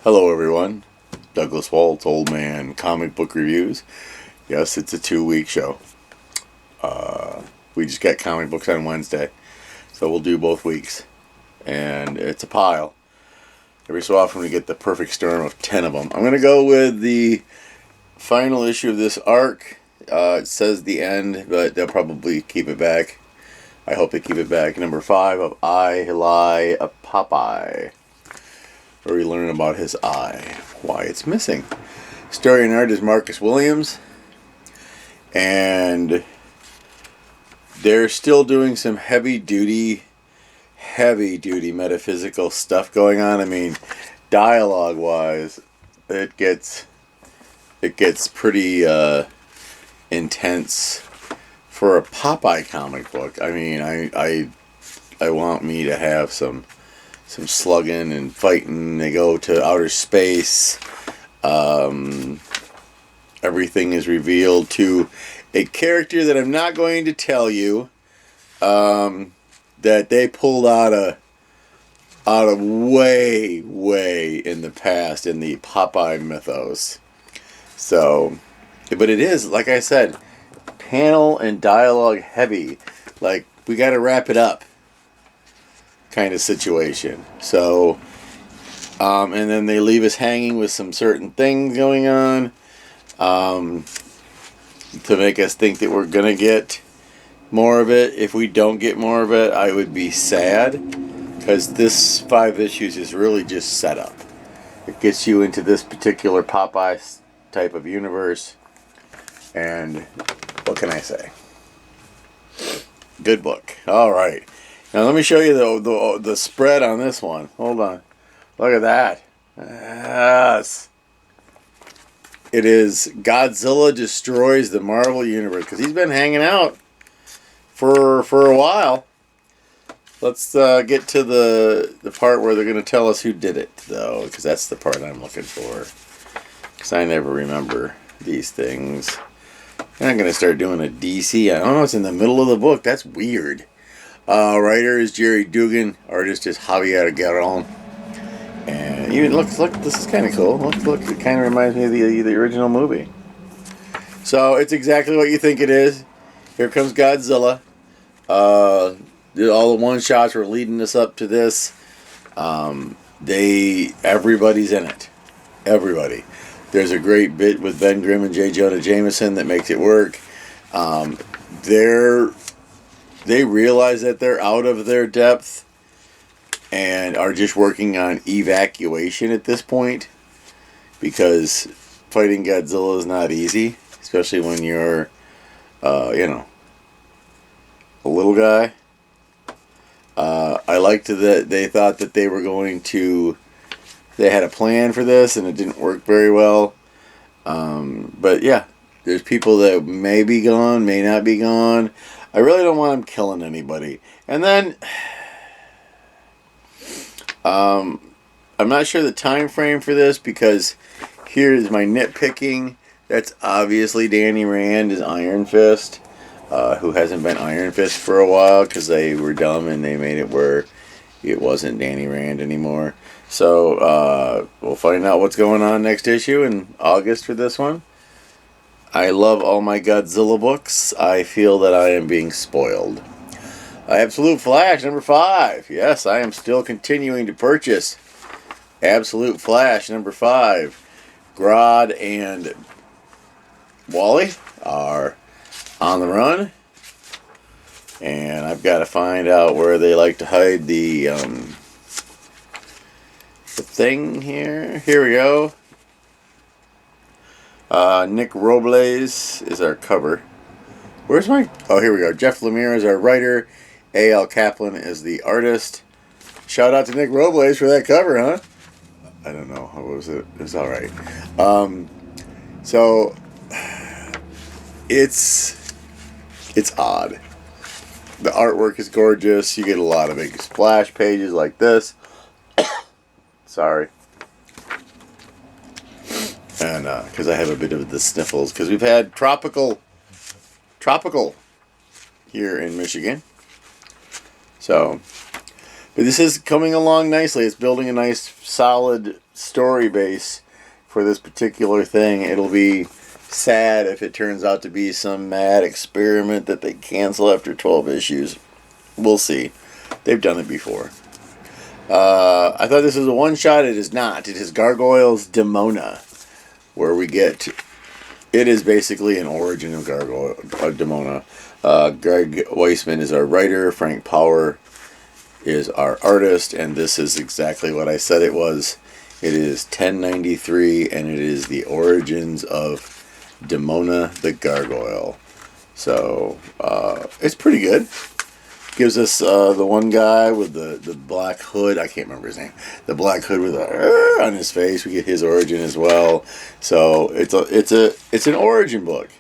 Hello everyone, Douglas Waltz, Old Man Comic Book Reviews. Yes, it's a 2-week show. We just got comic books on Wednesday, so we'll do both weeks. And it's a pile. Every so often we get the perfect storm of 10 of them. I'm going to go with the final issue of this arc. It says the end, but they'll probably keep it back. I hope they keep it back. Number 5 of I Lie a Popeye, where we learn about his eye, why it's missing. Story and art is Marcus Williams, and they're still doing some heavy duty metaphysical stuff going on. I mean, dialogue wise, it gets pretty intense for a Popeye comic book. I mean, I want me to have some slugging and fighting. They go to outer space. Everything is revealed to a character that I'm not going to tell you, that they pulled out of way in the past in the Popeye mythos. So, but it is, like I said, panel and dialogue heavy. Like, we got to wrap it up kind of situation. So, and then they leave us hanging with some certain things going on, to make us think that we're gonna get more of it. If we don't get more of it, I would be sad, because this 5 issues is really just set up. It gets you into this particular Popeye type of universe, and what can I say? Good book. All right. Now let me show you the spread on this one. Hold on. Look at that. Yes. It is Godzilla Destroys the Marvel Universe, because he's been hanging out for a while. Let's get to the part where they're going to tell us who did it, though, because that's the part I'm looking for. Because I never remember these things. I'm not going to start doing a DC. I don't know, it's in the middle of the book. That's weird. Writer is Jerry Dugan. Artist is Javier Garron. And even look, this is kind of cool. Look, it kind of reminds me of the original movie. So it's exactly what you think it is. Here comes Godzilla. All the one shots were leading us up to this. Everybody's in it. Everybody. There's a great bit with Ben Grimm and J. Jonah Jameson that makes it work. They realize that they're out of their depth and are just working on evacuation at this point, because fighting Godzilla is not easy, especially when you're, a little guy. I liked that they thought that they had a plan for this, and it didn't work very well. But yeah, there's people that may be gone, may not be gone. I really don't want them killing anybody. And then, I'm not sure the time frame for this, because here's my nitpicking. That's obviously Danny Rand as Iron Fist, who hasn't been Iron Fist for a while because they were dumb and they made it where it wasn't Danny Rand anymore. So we'll find out what's going on next issue in August for this one. I love all my Godzilla books. I feel that I am being spoiled. Absolute Flash, number 5. Yes, I am still continuing to purchase Absolute Flash, number 5. Grodd and Wally are on the run. And I've got to find out where they like to hide the thing here. Here we go. Nick Robles is our cover. Where's my... Oh, here we go. Jeff Lemire is our writer. A.L. Kaplan is the artist. Shout out to Nick Robles for that cover, huh? I don't know. What was it? It was alright. So, it's odd. The artwork is gorgeous. You get a lot of big splash pages like this. Sorry. And because I have a bit of the sniffles, because we've had tropical here in Michigan. So, this is coming along nicely. It's building a nice, solid story base for this particular thing. It'll be sad if it turns out to be some mad experiment that they cancel after 12 issues. We'll see. They've done it before. I thought this was a one-shot. It is not. It is Gargoyles Demona, where we get... It is basically an origin of Demona. Greg Weisman is our writer. Frank Power is our artist. And this is exactly what I said it was. It is 1093, and it is the origins of Demona the Gargoyle. So, it's pretty good. Gives us the one guy with the black hood. I can't remember his name. The black hood with a on his face. We get his origin as well. So it's an origin book,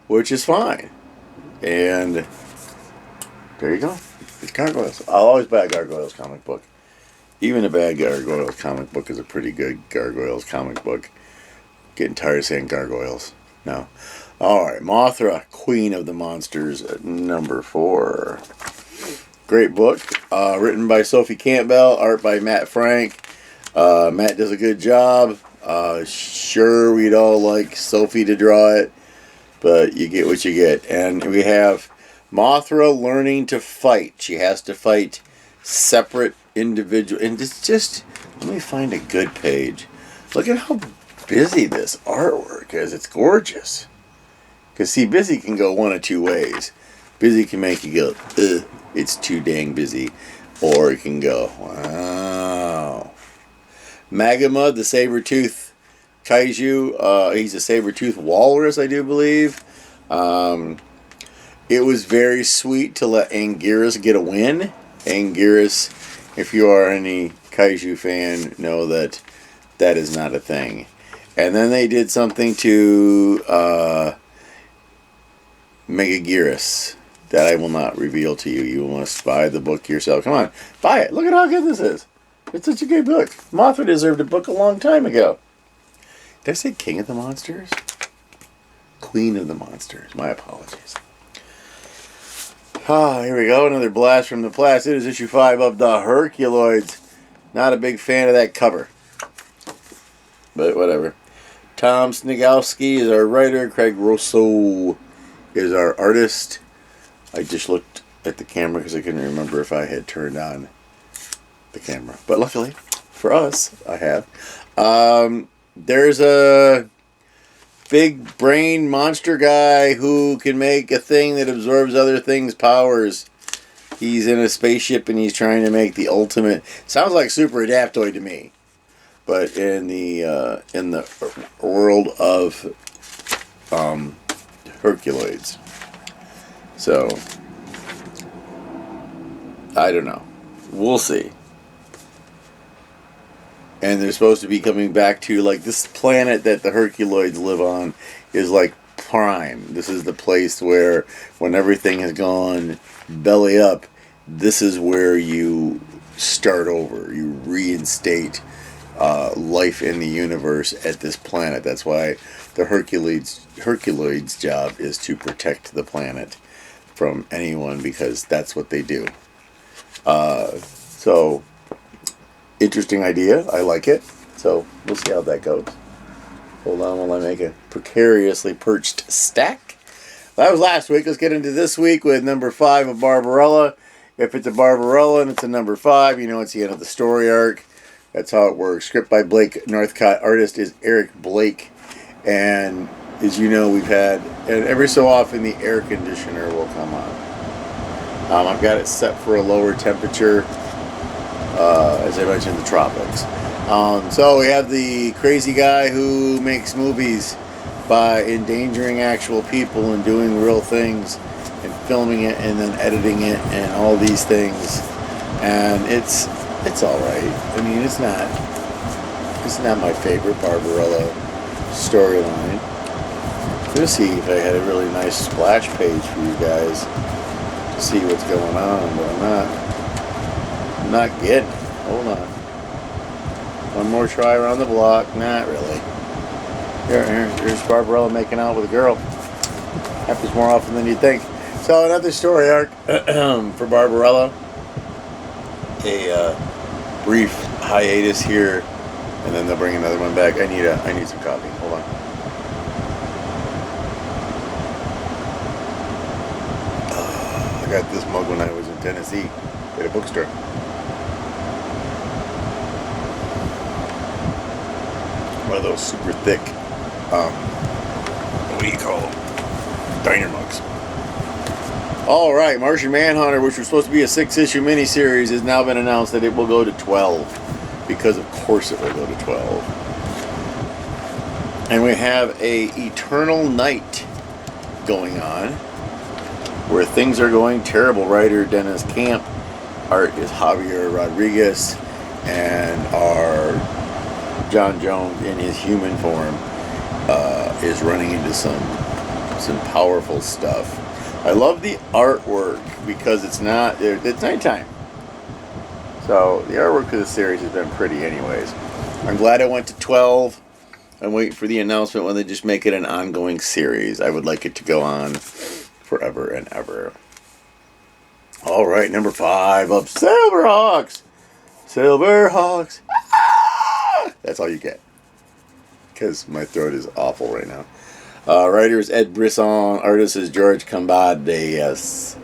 which is fine. And there you go. It's Gargoyles. I'll always buy a Gargoyles comic book. Even a bad Gargoyles comic book is a pretty good Gargoyles comic book. Getting tired of saying Gargoyles. No. Alright, Mothra, Queen of the Monsters, number 4. Great book. Written by Sophie Campbell, art by Matt Frank. Matt does a good job. Sure, we'd all like Sophie to draw it, but you get what you get. And we have Mothra learning to fight. She has to fight separate individual. And it's just, let me find a good page. Look at how busy this artwork is. It's gorgeous. Because, see, busy can go one of two ways. Busy can make you go, ugh, it's too dang busy. Or it can go, wow. Magma, the saber-tooth kaiju. He's a saber-tooth walrus, I do believe. It was very sweet to let Anguirus get a win. Anguirus, if you are any kaiju fan, know that that is not a thing. And then they did something to Megaguirus that I will not reveal to you. You must buy the book yourself. Come on, buy it. Look at how good this is. It's such a good book. Mothra deserved a book a long time ago. Did I say King of the Monsters? Queen of the Monsters. My apologies. Here we go. Another blast from the past. It is issue 5 of the Herculoids. Not a big fan of that cover. But whatever. Tom Snigowski is our writer. Craig Rosso is our artist. I just looked at the camera because I couldn't remember if I had turned on the camera. But luckily, for us, I have. There's a big brain monster guy who can make a thing that absorbs other things' powers. He's in a spaceship and he's trying to make the ultimate... Sounds like Super Adaptoid to me. But in the world of Herculoids. So, I don't know. We'll see. And they're supposed to be coming back to, like, this planet that the Herculoids live on is like Prime. This is the place where when everything has gone belly up, this is where you start over. You reinstate life in the universe at this planet. That's why the Herculoids' job is to protect the planet from anyone, because that's what they do. So, interesting idea. I like it. So, we'll see how that goes. Hold on while I make a precariously perched stack. That was last week. Let's get into this week with number 5 of Barbarella. If it's a Barbarella and it's a number 5, you know it's the end of the story arc. That's how it works. Script by Blake Northcott. Artist is Eric Blake. And as you know, we've had, and every so often the air conditioner will come on. I've got it set for a lower temperature, as I mentioned, the tropics. So we have the crazy guy who makes movies by endangering actual people and doing real things and filming it and then editing it and all these things. And it's all right. I mean, it's not my favorite Barbarella storyline. I'm gonna see if I had a really nice splash page for you guys to see what's going on, but I'm not getting it. Hold on. One more try around the block. Not really. Here's Barbarella making out with a girl. Happens more often than you'd think. So another story arc for Barbarella. a brief hiatus here, and then they'll bring another one back. I need some coffee. Hold on. I got this mug when I was in Tennessee at a bookstore. One of those super thick, what do you call them? Diner mugs. All right, Martian Manhunter, which was supposed to be a 6-issue miniseries, has now been announced that it will go to 12. Because of course it will go to 12. And we have a Eternal Night going on, where things are going terrible. Writer Dennis Camp, art is Javier Rodriguez, and our John Jones in his human form is running into some powerful stuff. I love the artwork because it's nighttime. So the artwork of the series has been pretty anyways. I'm glad I went to 12. I'm waiting for the announcement when they just make it an ongoing series. I would like it to go on forever and ever. All right, number 5 up, Silverhawks. Silverhawks. Ah! That's all you get. Because my throat is awful right now. Writer is Ed Brisson. Artist is George Combadius.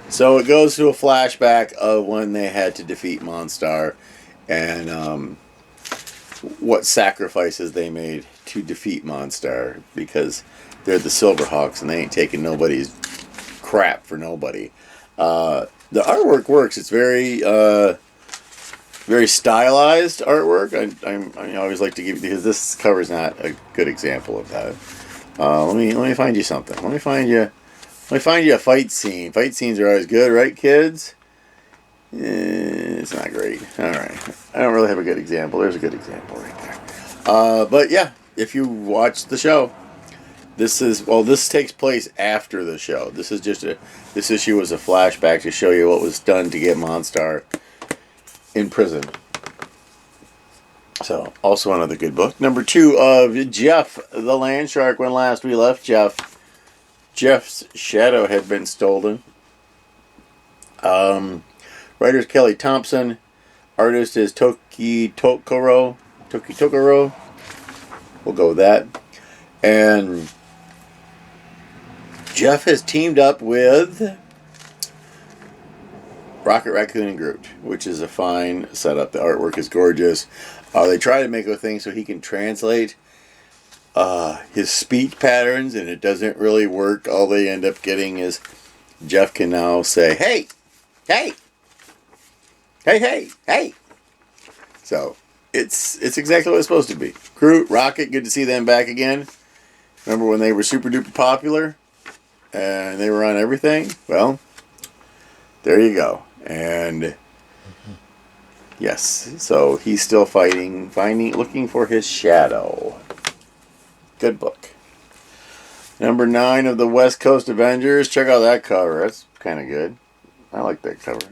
So it goes to a flashback of when they had to defeat Monstar and what sacrifices they made to defeat Monstar, because they're the Silverhawks and they ain't taking nobody's crap for nobody. The artwork works. It's very very stylized artwork. I always like to give, because this cover is not a good example of that. Let me find you something. Let me find you a fight scene. Fight scenes are always good, right, kids? It's not great. All right. I don't really have a good example. There's a good example right there. But yeah, if you watch the show, this takes place after the show. This issue was a flashback to show you what was done to get Monstar in prison. So, also another good book. Number 2 of Jeff the Land Shark. When last we left Jeff's shadow had been stolen. Writer is Kelly Thompson. Artist is Toki Tokoro. We'll go with that. And Jeff has teamed up with Rocket Raccoon and Groot, which is a fine setup. The artwork is gorgeous. They try to make a thing so he can translate his speech patterns, and it doesn't really work. All they end up getting is Jeff can now say, hey, hey, hey, hey, hey. So it's exactly what it's supposed to be. Groot, Rocket, good to see them back again. Remember when they were super duper popular and they were on everything? Well, there you go. And yes, so he's still looking for his shadow. Good book. Number 9 of the West Coast Avengers. Check out that cover. That's kind of good. I like that cover.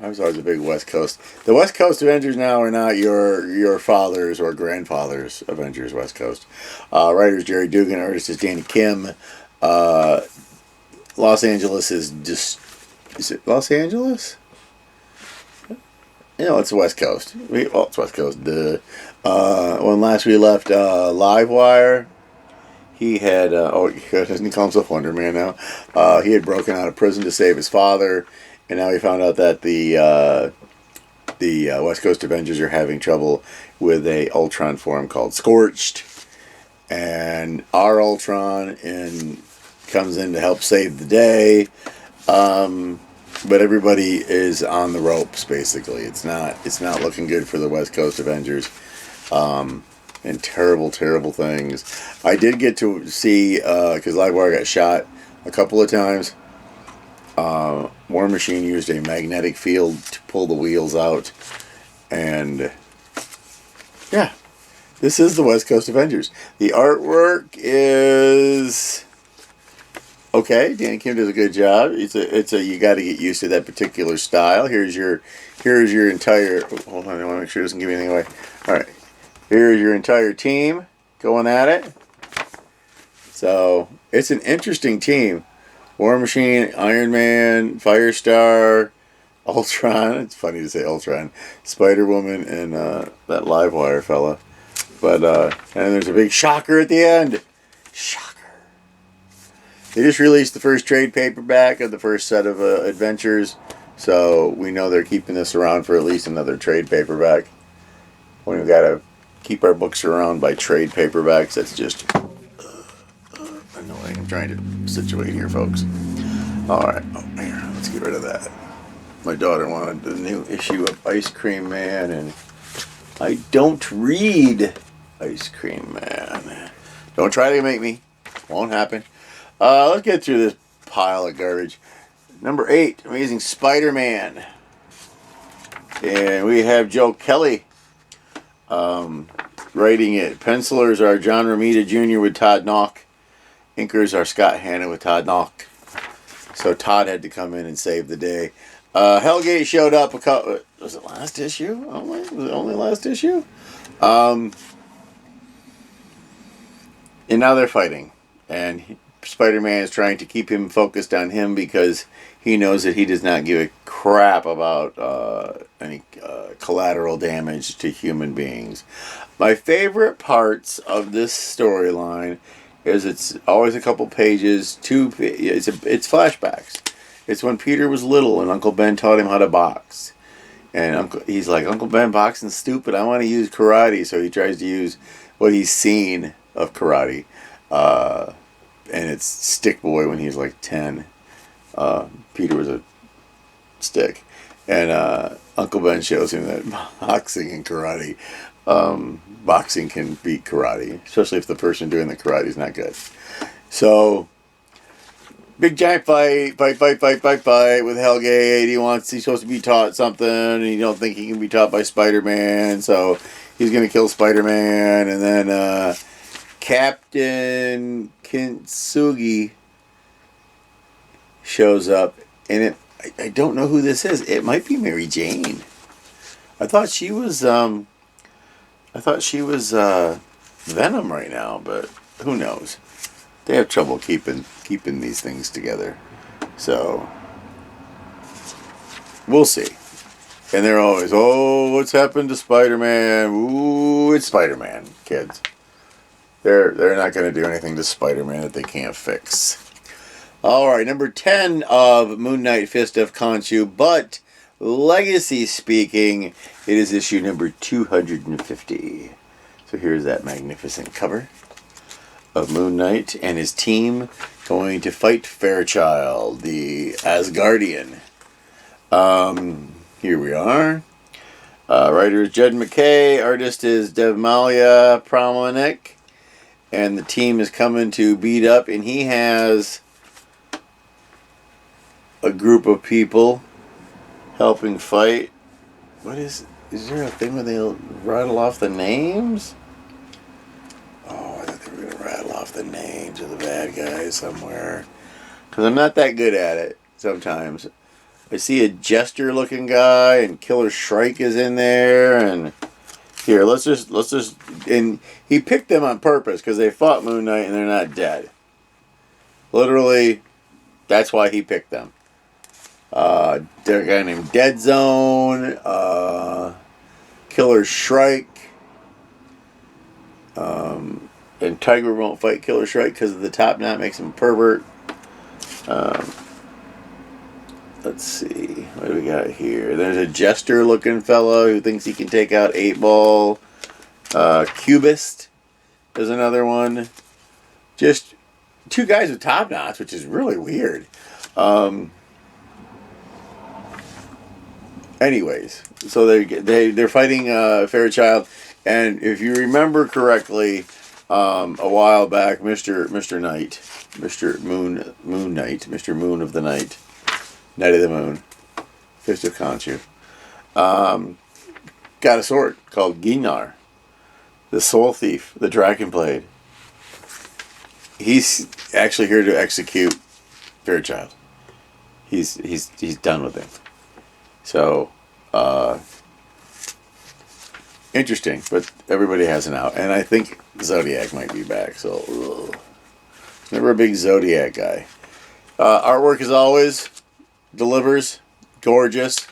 I was always a big West Coast. The West Coast Avengers now are not your father's or grandfather's Avengers West Coast. Writer is Jerry Dugan. Artist is Danny Kim. Los Angeles is just... Is it Los Angeles? It's the West Coast. It's West Coast. Duh. When last we left Livewire, he had... doesn't he call himself Wonder Man now? He had broken out of prison to save his father, and now he found out that the West Coast Avengers are having trouble with a Ultron form called Scorched, and our Ultron comes in to help save the day. But everybody is on the ropes, basically. It's not looking good for the West Coast Avengers. And terrible, terrible things. I did get to see, because Livewire got shot a couple of times. War Machine used a magnetic field to pull the wheels out. And, yeah. This is the West Coast Avengers. The artwork is... okay, Danny Kim does a good job. It's a you got to get used to that particular style. Here's your entire. Hold on, I want to make sure it doesn't give anything away. All right, here's your entire team going at it. So it's an interesting team. War Machine, Iron Man, Firestar, Ultron. It's funny to say Ultron, Spider Woman, and that Livewire fella. But and there's a big shocker at the end. Shocker. They just released the first trade paperback of the first set of adventures, so we know they're keeping this around for at least another trade paperback. When we gotta keep our books around by trade paperbacks, that's just annoying. I'm trying to situate here, folks. Alright, here, let's get rid of that. My daughter wanted the new issue of Ice Cream Man, and I don't read Ice Cream Man. Don't try to make me. Won't happen. Let's get through this pile of garbage. Number 8, Amazing Spider-Man. And we have Joe Kelly writing it. Pencilers are John Romita Jr. with Todd Nauck. Inkers are Scott Hanna with Todd Nauck. So Todd had to come in and save the day. Hellgate showed up a couple... Was it last issue? Only? Was it only last issue? And now they're fighting. And Spider-Man is trying to keep him focused on him because he knows that he does not give a crap about any collateral damage to human beings. My favorite parts of this storyline is it's always a couple pages, it's flashbacks. It's when Peter was little and Uncle Ben taught him how to box. And he's like, Uncle Ben, boxing's stupid. I want to use karate. So he tries to use what he's seen of karate. And it's Stick Boy when he's like 10. Peter was a stick. And Uncle Ben shows him that boxing and karate, boxing can beat karate, especially if the person doing the karate is not good. So, big giant fight with Hellgate. He's supposed to be taught something, and you don't think he can be taught by Spider-Man, so he's going to kill Spider-Man, and then Captain Kintsugi shows up, and I don't know who this is. It might be Mary Jane. I thought she was Venom right now, but who knows? They have trouble keeping these things together. So we'll see. And they're always, oh, what's happened to Spider-Man? Ooh, it's Spider-Man, kids. They're not going to do anything to Spider-Man that they can't fix. All right, number 10 of Moon Knight Fist of Khonshu, but legacy speaking, it is issue number 250. So here's that magnificent cover of Moon Knight and his team going to fight Fairchild, the Asgardian. Here we are. Writer is Jed MacKay, artist is Devmalia Pramanik, and the team is coming to beat up, and he has a group of people helping fight. What is there a thing where they'll rattle off the names? Oh, I thought they were going to rattle off the names of the bad guys somewhere. Because I'm not that good at it sometimes. I see a jester looking guy, and Killer Shrike is in there, and here, let's just, and he picked them on purpose because they fought Moon Knight and they're not dead. Literally, that's why he picked them. There's a guy named Dead Zone, Killer Shrike, and Tiger won't fight Killer Shrike because of the top knot makes him a pervert. Let's see, what do we got here? There's a jester looking fellow who thinks he can take out 8-Ball. Cubist is another one. Just two guys with top knots, which is really weird. Anyways, so they're fighting Fairchild, and if you remember correctly, a while back, Mr. Knight, Mr. Moon Knight, Mr. Moon of the Night, Night of the Moon, Fist of Khonshu, got a sword called Ginnar, the Soul Thief, the Dragonblade. He's actually here to execute Fairchild. He's done with him. So, interesting, but everybody has an out. And I think Zodiac might be back, so, ugh. Never a big Zodiac guy. Artwork, as always, delivers. Gorgeous.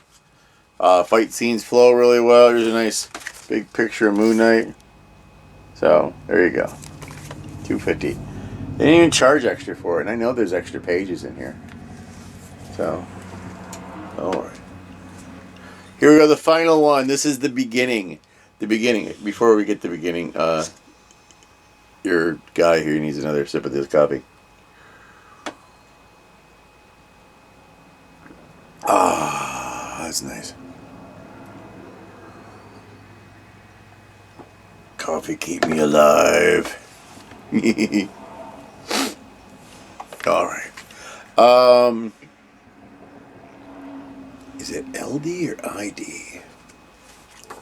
Fight scenes flow really well. There's a nice big picture of Moon Knight. So, there you go. $250. They didn't even charge extra for it. And I know there's extra pages in here. So, alright. Here we go, the final one. This is the beginning. The beginning. Before we get to the beginning, your guy here needs another sip of this coffee. Ah, that's nice. Coffee keep me alive. Alright. Is it LD or ID?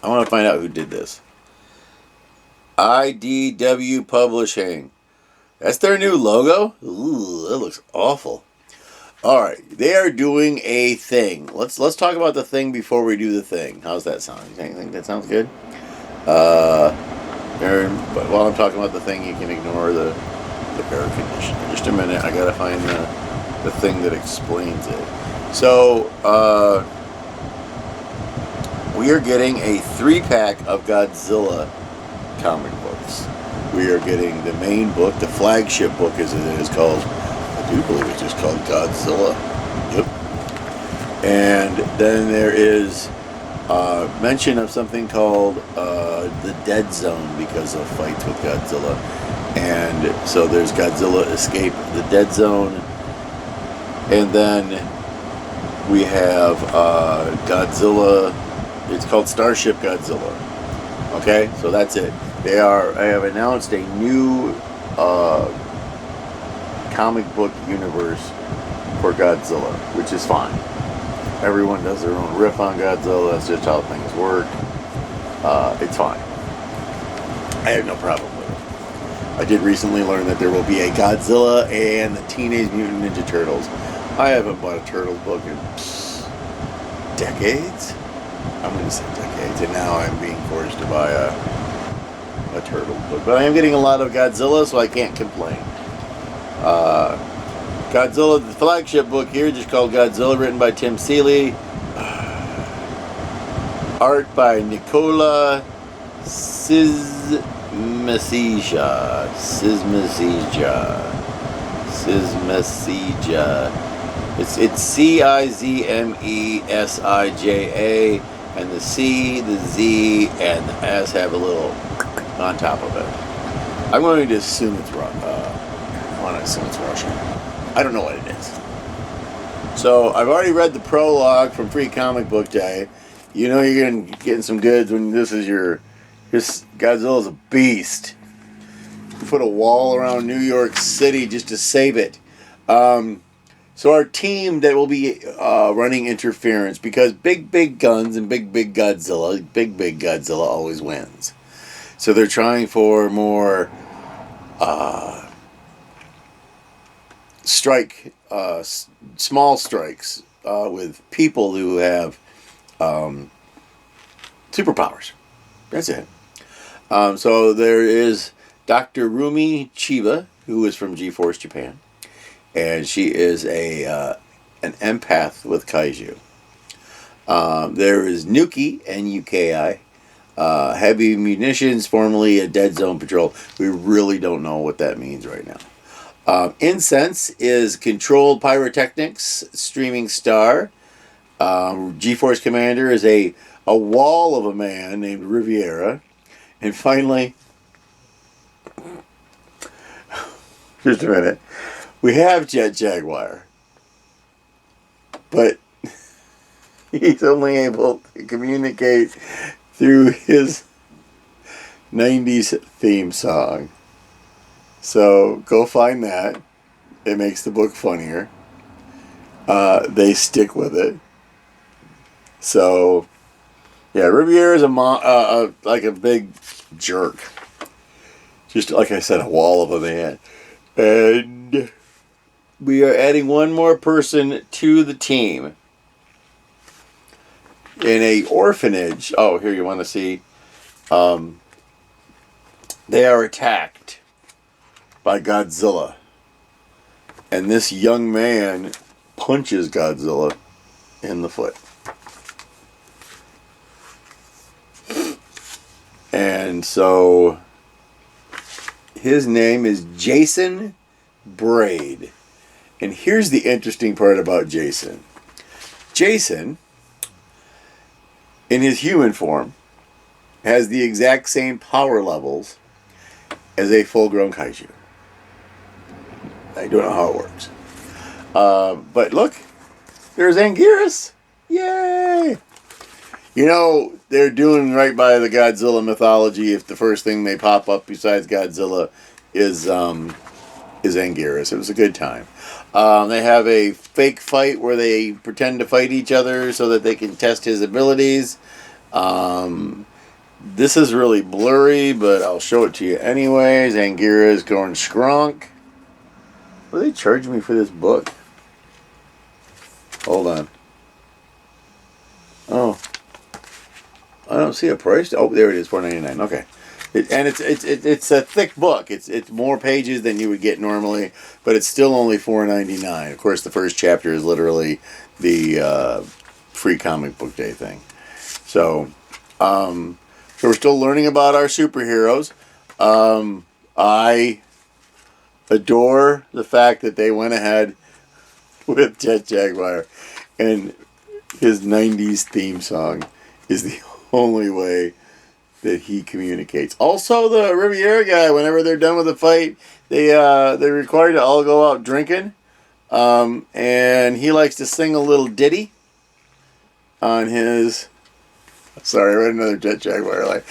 I want to find out who did this. IDW Publishing. That's their new logo? Ooh, that looks awful. Alright, they are doing a thing. Let's talk about the thing before we do the thing. How's that sound? You think that sounds good? Aaron, but while I'm talking about the thing, you can ignore the air conditioner. Just a minute, I gotta find the thing that explains it. So, we are getting a 3-pack of Godzilla comic books. We are getting the main book, the flagship book as it is called. I do believe it's just called Godzilla. Yep. And then there is mention of something called the Dead Zone because of fights with Godzilla. And so there's Godzilla Escape the Dead Zone. And then we have Godzilla. It's called Starship Godzilla. Okay, so that's it. I have announced a new comic book universe for Godzilla, which is fine. Everyone does their own riff on Godzilla. That's just how things work. It's fine. I have no problem with it. I did recently learn that there will be a Godzilla and the Teenage Mutant Ninja Turtles. I haven't bought a Turtles book in decades. I'm going to say decades, and now I'm being forced to buy a Turtle book. But I am getting a lot of Godzilla, so I can't complain. Godzilla, the flagship book here, just called Godzilla, written by Tim Seeley. Art by Nicola Szymczyk. It's Cizmesija, and the C, the Z, and the S have a little on top of it. I'm going to assume it's Russian. I don't know what it is. So I've already read the prologue from Free Comic Book Day. You know you're getting some goods when this Godzilla's a beast. You put a wall around New York City just to save it. So our team that will be running interference, because big guns and big Godzilla always wins. So they're trying for more small strikes with people who have superpowers. That's it. So there is Dr. Rumi Chiba, who is from G-Force Japan. And she is an empath with kaiju. There is Nuki, N-U-K-I, heavy munitions, formerly a Dead Zone Patrol. We really don't know what that means right now. Incense is controlled pyrotechnics, streaming star. G-Force Commander is a wall of a man named Riviera. And finally, just a minute. We have Jet Jaguar, but he's only able to communicate through his 90s theme song. So go find that. It makes the book funnier. They stick with it. So, yeah, Riviera is like a big jerk. Just like I said, a wall of a man. And we are adding one more person to the team. In a orphanage. Oh, here you want to see. They are attacked by Godzilla. and this young man punches Godzilla in the foot. And so his name is Jason Braid. And here's the interesting part about Jason. Jason, in his human form, has the exact same power levels as a full-grown kaiju. I don't know how it works. But look, there's Anguirus. Yay! You know, they're doing right by the Godzilla mythology if the first thing they pop up besides Godzilla is Anguirus. It was a good time. They have a fake fight where they pretend to fight each other so that they can test his abilities. This is really blurry, but I'll show it to you anyways. Anguirus going skronk. What are they charging me for this book? Hold on. Oh, I don't see a price. Oh, there it is, $4.99. Okay, it's a thick book. It's more pages than you would get normally, but it's still only $4.99. Of course, the first chapter is literally the free comic book day thing. So we're still learning about our superheroes. I adore the fact that they went ahead with Jet Jaguar, and his 90s theme song is the only way that he communicates. Also, the Riviera guy, whenever they're done with the fight, they're required to all go out drinking, and he likes to sing a little ditty on his... Sorry, I read another Jet Jaguar line.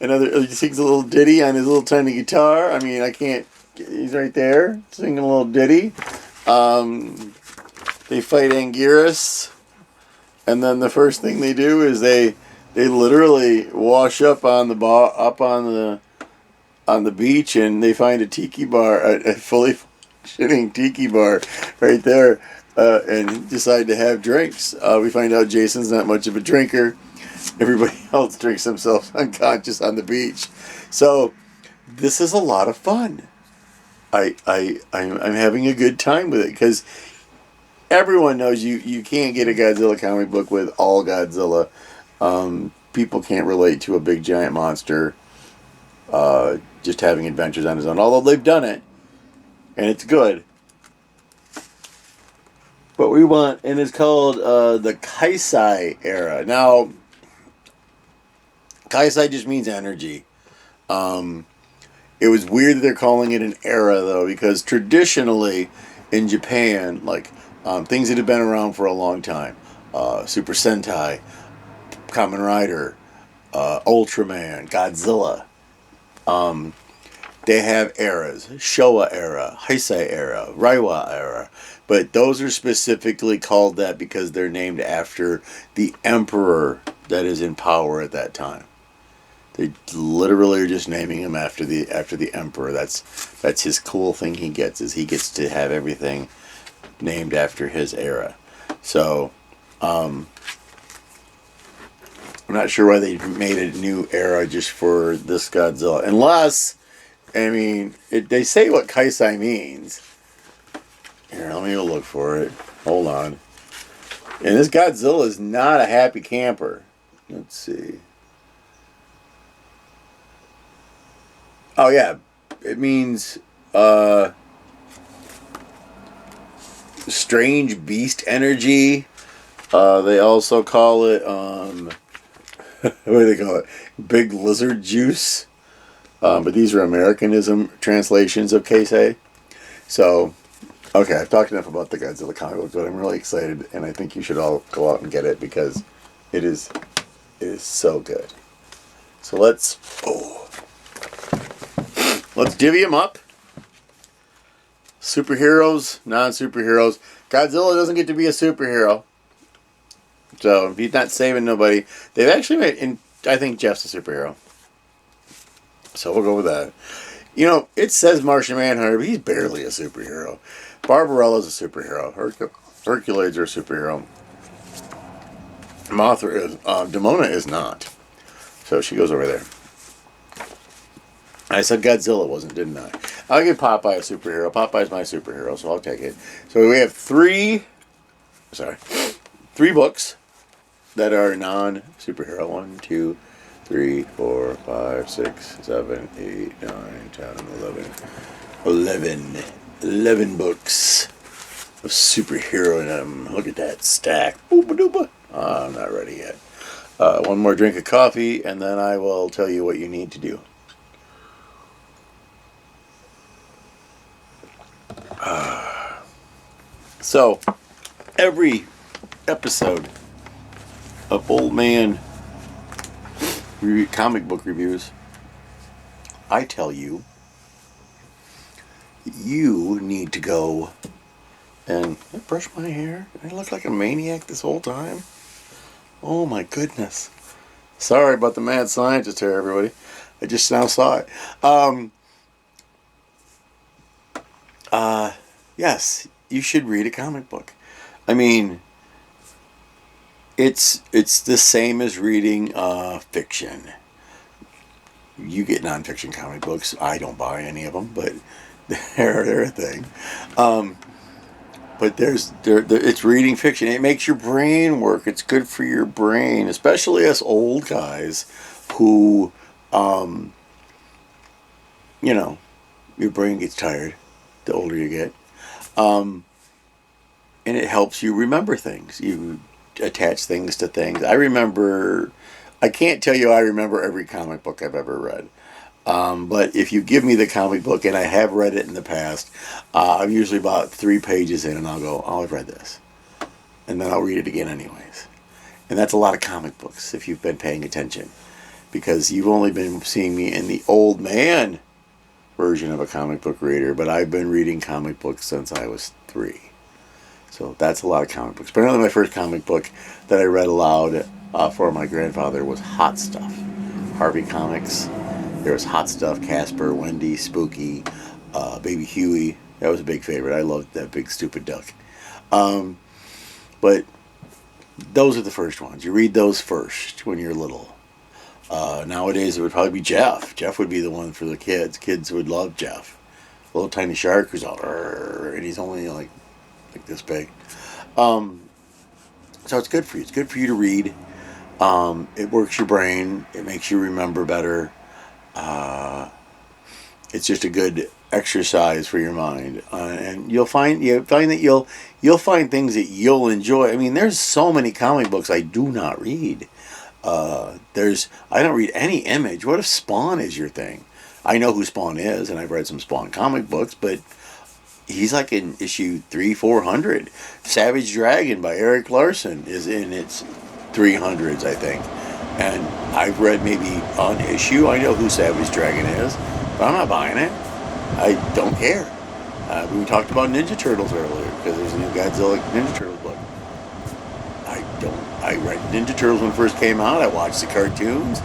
He sings a little ditty on his little tiny guitar. I mean, I can't... He's right there, singing a little ditty. They fight Anguirus, and then the first thing they do is they literally wash up on the beach, and they find a tiki bar, a fully functioning tiki bar right there, and decide to have drinks. We find out Jason's not much of a drinker. Everybody else drinks themselves unconscious on the beach. So this is a lot of fun. I'm having a good time with it because everyone knows you can't get a Godzilla comic book with all Godzilla. People can't relate to a big giant monster just having adventures on his own. Although they've done it, and it's good. But we want, and it's called the Kaisai era. Now, Kaisai just means energy. It was weird that they're calling it an era, though, because traditionally in Japan, like things that have been around for a long time, Super Sentai, Kamen Rider, Ultraman, Godzilla, they have eras. Showa era, Heisei era, Reiwa era. But those are specifically called that because they're named after the emperor that is in power at that time. They literally are just naming him after the emperor. That's his cool thing he gets, is he gets to have everything named after his era. So I'm not sure why they made a new era just for this Godzilla. Unless, I mean, they say what Kaisai means. Here, let me go look for it. Hold on. And this Godzilla is not a happy camper. Let's see. Oh, yeah. It means strange beast energy. They also call it, what do they call it? Big lizard juice. But these are Americanism translations of Keisei. So, okay, I've talked enough about the Godzilla comic book, but I'm really excited, and I think you should all go out and get it because it is so good. So let's divvy them up. Superheroes, non-superheroes. Godzilla doesn't get to be a superhero. So he's not saving nobody. They've actually made, and I think Jeff's a superhero. So we'll go with that. You know, it says Martian Manhunter, but he's barely a superhero. Barbarella's a superhero. Hercules are a superhero. Mothra is. Demona is not. So she goes over there. I said Godzilla wasn't, didn't I? I'll give Popeye a superhero. Popeye's my superhero, so I'll take it. So we have three books that are non-superhero. 1, 2, 3, 4, 5, 6, 7, 8, 9, 10, 11. 11 books of superhero in them. Look at that stack. Ooba-dooba. I'm not ready yet. One more drink of coffee, and then I will tell you what you need to do. So, every episode of Old Man Comic Book Reviews, I tell you, you need to go and brush my hair. I look like a maniac this whole time. Oh my goodness. Sorry about the mad scientist here, everybody. I just now saw it. Yes, you should read a comic book. I mean, it's the same as reading fiction. You get nonfiction comic books. I don't buy any of them, but they're a thing. But it's reading fiction. It makes your brain work. It's good for your brain, especially us old guys who, your brain gets tired the older you get. And it helps you remember things. You attach things to things. I can't tell you I remember every comic book I've ever read. But if you give me the comic book, and I have read it in the past, I'm usually about 3 pages in, and I'll go, oh, I've read this. And then I'll read it again anyways. And that's a lot of comic books, if you've been paying attention. Because you've only been seeing me in the old man version of a comic book reader, but I've been reading comic books since I was 3. So that's a lot of comic books. Apparently my first comic book that I read aloud for my grandfather was Hot Stuff. Harvey Comics. There was Hot Stuff, Casper, Wendy, Spooky, Baby Huey. That was a big favorite. I loved that big stupid duck. But those are the first ones. You read those first when you're little. Nowadays it would probably be Jeff. Jeff would be the one for the kids. Kids would love Jeff. Little tiny shark who's all, and he's only like this big. So it's good for you. It's good for you to read. It works your brain. It makes you remember better. It's just a good exercise for your mind, and you'll find that you'll find things that you'll enjoy. I mean, there's so many comic books I do not read. I don't read any Image. What if Spawn is your thing? I know who Spawn is, and I've read some Spawn comic books, but he's like in issue 400. Savage Dragon by Eric Larson is in its 300s, I think. And I've read maybe an issue. I know who Savage Dragon is, but I'm not buying it. I don't care. We talked about Ninja Turtles earlier because there's a new Godzilla Ninja Turtles book. I read Ninja Turtles when it first came out. I watched the cartoons.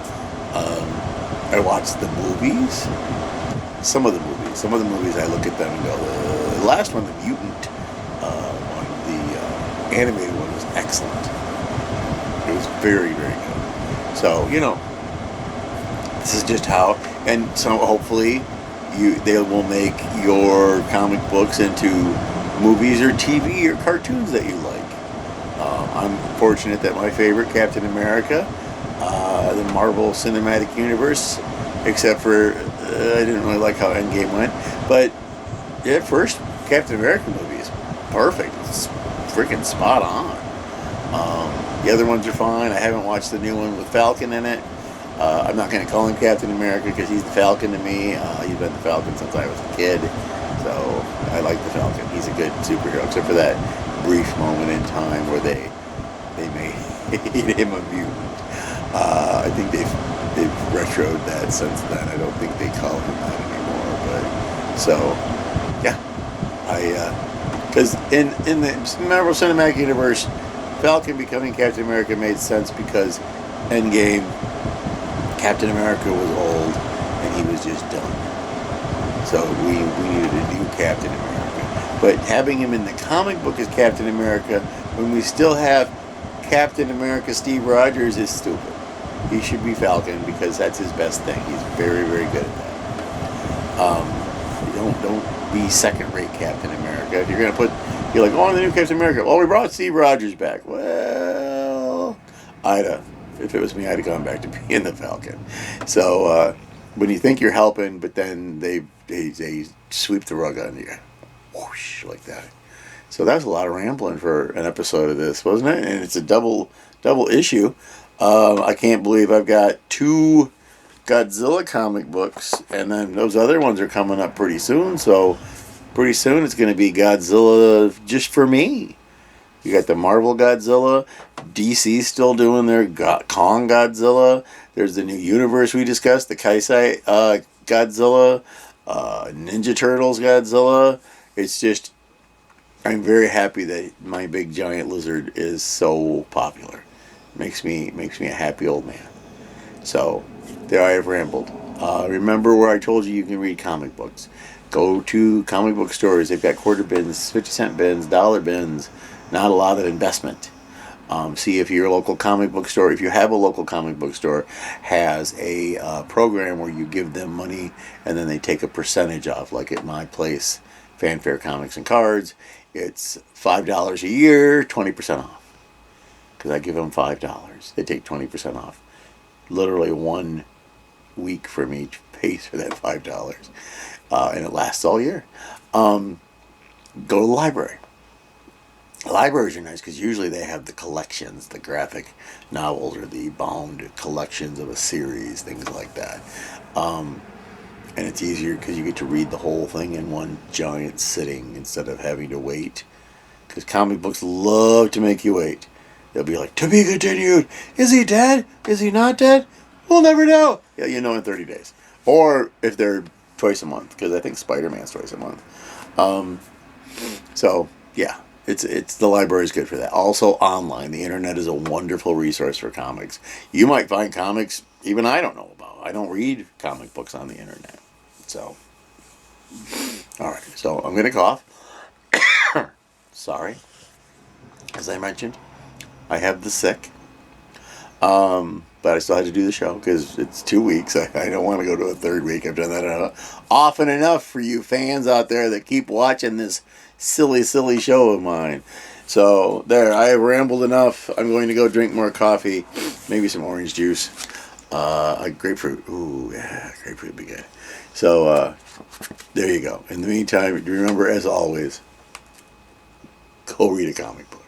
I watched the movies. Some of the movies I look at them and go, the last one, the Mutant one, the animated one was excellent. It was very, very good. So, this is just how, and so hopefully they will make your comic books into movies or TV or cartoons that you like. I'm fortunate that my favorite, Captain America, the Marvel Cinematic Universe, except for I didn't really like how Endgame went, but the first Captain America movie is perfect. It's freaking spot on. The other ones are fine. I haven't watched the new one with Falcon in it. I'm not going to call him Captain America because he's the Falcon to me. He's been the Falcon since I was a kid. So I like the Falcon. He's a good superhero, except for that brief moment in time where they made him a mutant. I think they've retroed that since then. I don't think they call him that anymore. But so yeah, because in the Marvel Cinematic Universe, Falcon becoming Captain America made sense because Endgame, Captain America was old and he was just done. So we needed a new Captain America. But having him in the comic book as Captain America when we still have Captain America Steve Rogers is stupid. He should be Falcon because that's his best thing. He's very, very good at that. Don't be second-rate Captain America. If you're gonna put, you're like, oh, the new Captain America. Well, we brought Steve Rogers back. Well, if it was me, I'd have gone back to being the Falcon. So when you think you're helping, but then they sweep the rug on you, whoosh, like that. So that was a lot of rambling for an episode of this, wasn't it? And it's a double issue. I can't believe I've got 2 Godzilla comic books, and then those other ones are coming up pretty soon. So pretty soon it's going to be Godzilla just for me. You got the Marvel Godzilla, DC still doing their Kong Godzilla. There's the new universe we discussed, the Kaisei Godzilla, Ninja Turtles Godzilla. It's just, I'm very happy that my big giant lizard is so popular. Makes me a happy old man. So there I have rambled. Remember where I told you can read comic books. Go to comic book stores. They've got quarter bins, 50-cent bins, dollar bins. Not a lot of investment. See if your local comic book store, if you have a local comic book store, has a program where you give them money and then they take a percentage off. Like at my place, Fanfare Comics and Cards, it's $5 a year, 20% off. Because I give them $5. They take 20% off. Literally 1 week for me pays for that $5. And it lasts all year. Go to the library. Libraries are nice because usually they have the collections, the graphic novels or the bound collections of a series, things like that. And it's easier because you get to read the whole thing in one giant sitting instead of having to wait. Because comic books love to make you wait. They'll be like, to be continued. Is he dead? Is he not dead? We'll never know. Yeah, you know in 30 days. Or if they're twice a month, because I think Spider-Man's twice a month. So, yeah. It's the library is good for that. Also online, the internet is a wonderful resource for comics. You might find comics even I don't know about. I don't read comic books on the internet. So, all right. So I'm gonna cough. Sorry. As I mentioned, I have the sick. But I still had to do the show because it's 2 weeks. I don't want to go to a third week. I've done that often enough for you fans out there that keep watching this silly show of mine. So there, I have rambled enough. I'm going to go drink more coffee, maybe some orange juice, grapefruit. Ooh, yeah, grapefruit would be good. So there you go. In the meantime, remember, as always, go read a comic book.